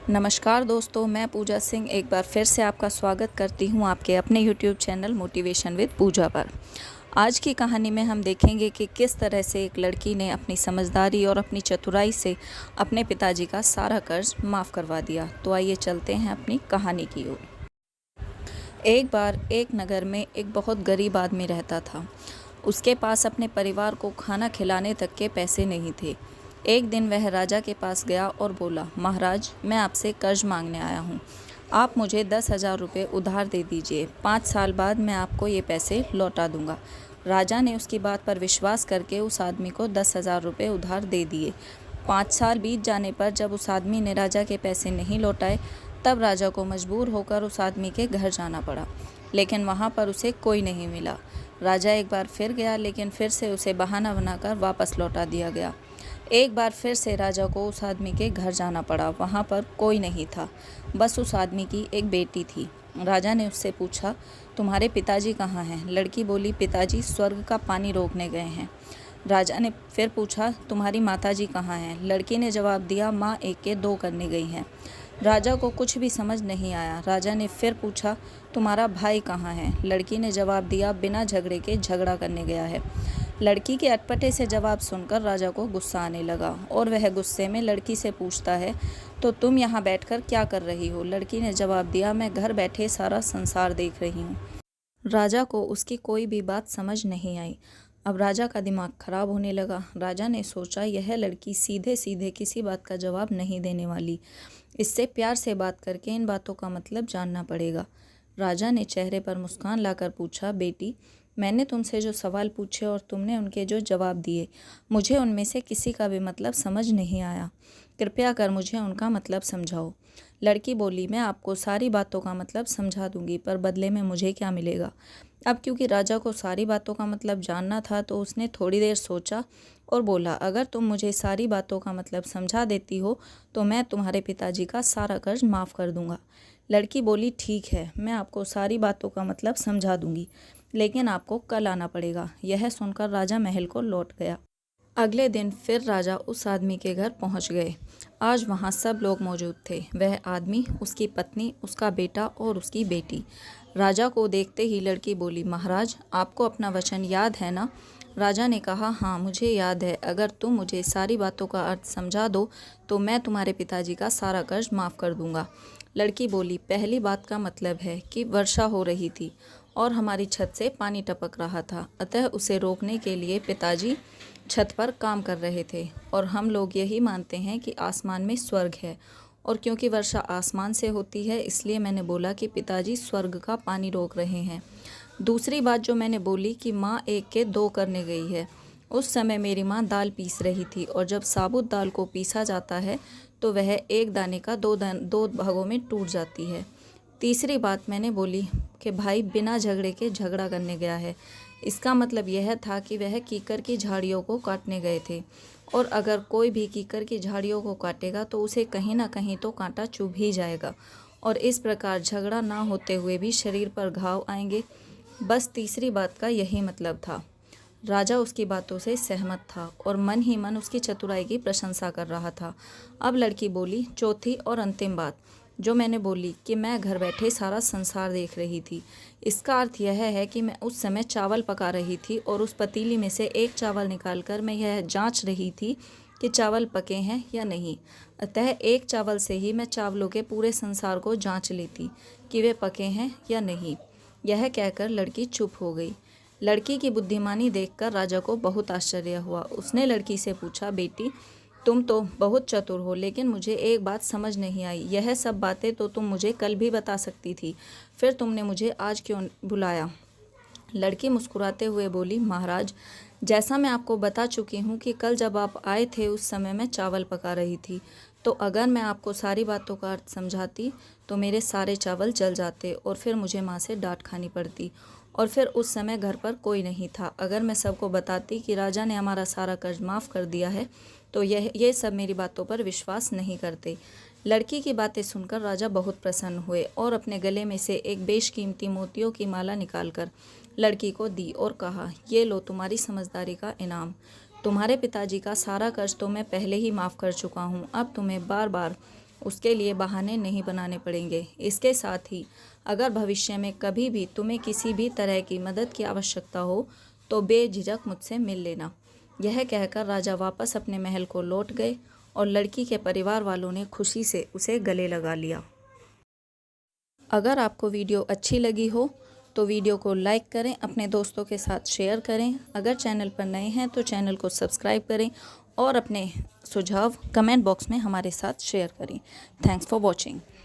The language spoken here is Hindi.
नमस्कार दोस्तों, मैं पूजा सिंह एक बार फिर से आपका स्वागत करती हूं आपके अपने YouTube चैनल मोटिवेशन विद पूजा पर। आज की कहानी में हम देखेंगे कि किस तरह से एक लड़की ने अपनी समझदारी और अपनी चतुराई से अपने पिताजी का सारा कर्ज माफ़ करवा दिया। तो आइए चलते हैं अपनी कहानी की ओर। एक बार एक नगर में एक बहुत गरीब आदमी रहता था। उसके पास अपने परिवार को खाना खिलाने तक के पैसे नहीं थे। एक दिन वह राजा के पास गया और बोला, महाराज, मैं आपसे कर्ज मांगने आया हूँ। आप मुझे 10,000 रुपये उधार दे दीजिए। 5 साल बाद मैं आपको ये पैसे लौटा दूंगा। राजा ने उसकी बात पर विश्वास करके उस आदमी को 10,000 रुपये उधार दे दिए। 5 साल बीत जाने पर जब उस आदमी ने राजा के पैसे नहीं लौटाए, तब राजा को मजबूर होकर उस आदमी के घर जाना पड़ा, लेकिन वहाँ पर उसे कोई नहीं मिला। राजा एक बार फिर गया, लेकिन फिर से उसे बहाना बनाकर वापस लौटा दिया गया। एक बार फिर से राजा को उस आदमी के घर जाना पड़ा। वहाँ पर कोई नहीं था, बस उस आदमी की एक बेटी थी। राजा ने उससे पूछा, तुम्हारे पिताजी कहाँ हैं? लड़की बोली, पिताजी स्वर्ग का पानी रोकने गए हैं। राजा ने फिर पूछा, तुम्हारी माताजी कहाँ हैं? लड़की ने जवाब दिया, माँ एक के दो करने गई हैं। राजा को कुछ भी समझ नहीं आया। राजा ने फिर पूछा, तुम्हारा भाई कहाँ है? लड़की ने जवाब दिया, बिना झगड़े के झगड़ा करने गया है। लड़की के अटपटे से जवाब सुनकर राजा को गुस्सा आने लगा और वह गुस्से में लड़की से पूछता है, तो तुम यहाँ बैठकर क्या कर रही हो? लड़की ने जवाब दिया, मैं घर बैठे सारा संसार देख रही हूँ। राजा को उसकी कोई भी बात समझ नहीं आई। अब राजा का दिमाग खराब होने लगा। राजा ने सोचा, यह लड़की सीधे सीधे किसी बात का जवाब नहीं देने वाली। इससे प्यार से बात करके इन बातों का मतलब जानना पड़ेगा। राजा ने चेहरे पर मुस्कान लाकर पूछा, बेटी, मैंने तुमसे जो सवाल पूछे और तुमने उनके जो जवाब दिए, मुझे उनमें से किसी का भी मतलब समझ नहीं आया। कृपया कर मुझे उनका मतलब समझाओ। लड़की बोली, मैं आपको सारी बातों का मतलब समझा दूंगी, पर बदले में मुझे क्या मिलेगा? अब क्योंकि राजा को सारी बातों का मतलब जानना था, तो उसने थोड़ी देर सोचा और बोला, अगर तुम मुझे सारी बातों का मतलब समझा देती हो तो मैं तुम्हारे पिताजी का सारा कर्ज माफ़ कर दूंगा। लड़की बोली, ठीक है, मैं आपको सारी बातों का मतलब समझा दूंगी, लेकिन आपको कल आना पड़ेगा। यह सुनकर राजा महल को लौट गया। अगले दिन फिर राजा उस आदमी के घर पहुंच गए। आज वहां सब लोग मौजूद थे, वह आदमी, उसकी पत्नी, उसका बेटा और उसकी बेटी। राजा को देखते ही लड़की बोली, महाराज, आपको अपना वचन याद है ना? राजा ने कहा, हाँ, मुझे याद है। अगर तुम मुझे सारी बातों का अर्थ समझा दो तो मैं तुम्हारे पिताजी का सारा कर्ज माफ़ कर दूंगा। लड़की बोली, पहली बात का मतलब है कि वर्षा हो रही थी और हमारी छत से पानी टपक रहा था, अतः उसे रोकने के लिए पिताजी छत पर काम कर रहे थे, और हम लोग यही मानते हैं कि आसमान में स्वर्ग है, और क्योंकि वर्षा आसमान से होती है, इसलिए मैंने बोला कि पिताजी स्वर्ग का पानी रोक रहे हैं। दूसरी बात जो मैंने बोली कि माँ एक के दो करने गई है, उस समय मेरी माँ दाल पीस रही थी, और जब साबुत दाल को पीसा जाता है तो वह एक दाने का दो भागों में टूट जाती है। तीसरी बात मैंने बोली कि भाई बिना झगड़े के झगड़ा करने गया है। इसका मतलब यह था कि वह कीकर की झाड़ियों को काटने गए थे, और अगर कोई भी कीकर की झाड़ियों को काटेगा तो उसे कहीं ना कहीं तो कांटा चुभ ही जाएगा, और इस प्रकार झगड़ा ना होते हुए भी शरीर पर घाव आएंगे। बस तीसरी बात का यही मतलब था। राजा उसकी बातों से सहमत था और मन ही मन उसकी चतुराई की प्रशंसा कर रहा था। अब लड़की बोली, चौथी और अंतिम बात जो मैंने बोली कि मैं घर बैठे सारा संसार देख रही थी, इसका अर्थ यह है कि मैं उस समय चावल पका रही थी, और उस पतीली में से एक चावल निकालकर मैं यह जांच रही थी कि चावल पके हैं या नहीं। अतः एक चावल से ही मैं चावलों के पूरे संसार को जांच लेती कि वे पके हैं या नहीं। यह कहकर लड़की चुप हो गई। लड़की की बुद्धिमानी देखकर राजा को बहुत आश्चर्य हुआ। उसने लड़की से पूछा, बेटी, तुम तो बहुत चतुर हो, लेकिन मुझे एक बात समझ नहीं आई। यह सब बातें तो तुम मुझे कल भी बता सकती थी, फिर तुमने मुझे आज क्यों बुलाया? लड़की मुस्कुराते हुए बोली, महाराज, जैसा मैं आपको बता चुकी हूँ कि कल जब आप आए थे उस समय मैं चावल पका रही थी, तो अगर मैं आपको सारी बातों का अर्थ समझाती तो मेरे सारे चावल जल जाते और फिर मुझे माँ से डांट खानी पड़ती, और फिर उस समय घर पर कोई नहीं था। अगर मैं सबको बताती कि राजा ने हमारा सारा कर्ज माफ़ कर दिया है तो ये सब मेरी बातों पर विश्वास नहीं करते। लड़की की बातें सुनकर राजा बहुत प्रसन्न हुए और अपने गले में से एक बेशकीमती मोतियों की माला निकालकर लड़की को दी और कहा, ये लो तुम्हारी समझदारी का इनाम। तुम्हारे पिताजी का सारा कर्ज तो मैं पहले ही माफ़ कर चुका हूँ। अब तुम्हें बार बार उसके लिए बहाने नहीं बनाने पड़ेंगे। इसके साथ ही अगर भविष्य में कभी भी तुम्हें किसी भी तरह की मदद की आवश्यकता हो तो बेझिझक मुझसे मिल लेना। यह कहकर राजा वापस अपने महल को लौट गए और लड़की के परिवार वालों ने खुशी से उसे गले लगा लिया। अगर आपको वीडियो अच्छी लगी हो तो वीडियो को लाइक करें, अपने दोस्तों के साथ शेयर करें। अगर चैनल पर नए हैं तो चैनल को सब्सक्राइब करें और अपने सुझाव कमेंट बॉक्स में हमारे साथ शेयर करें। Thanks for watching.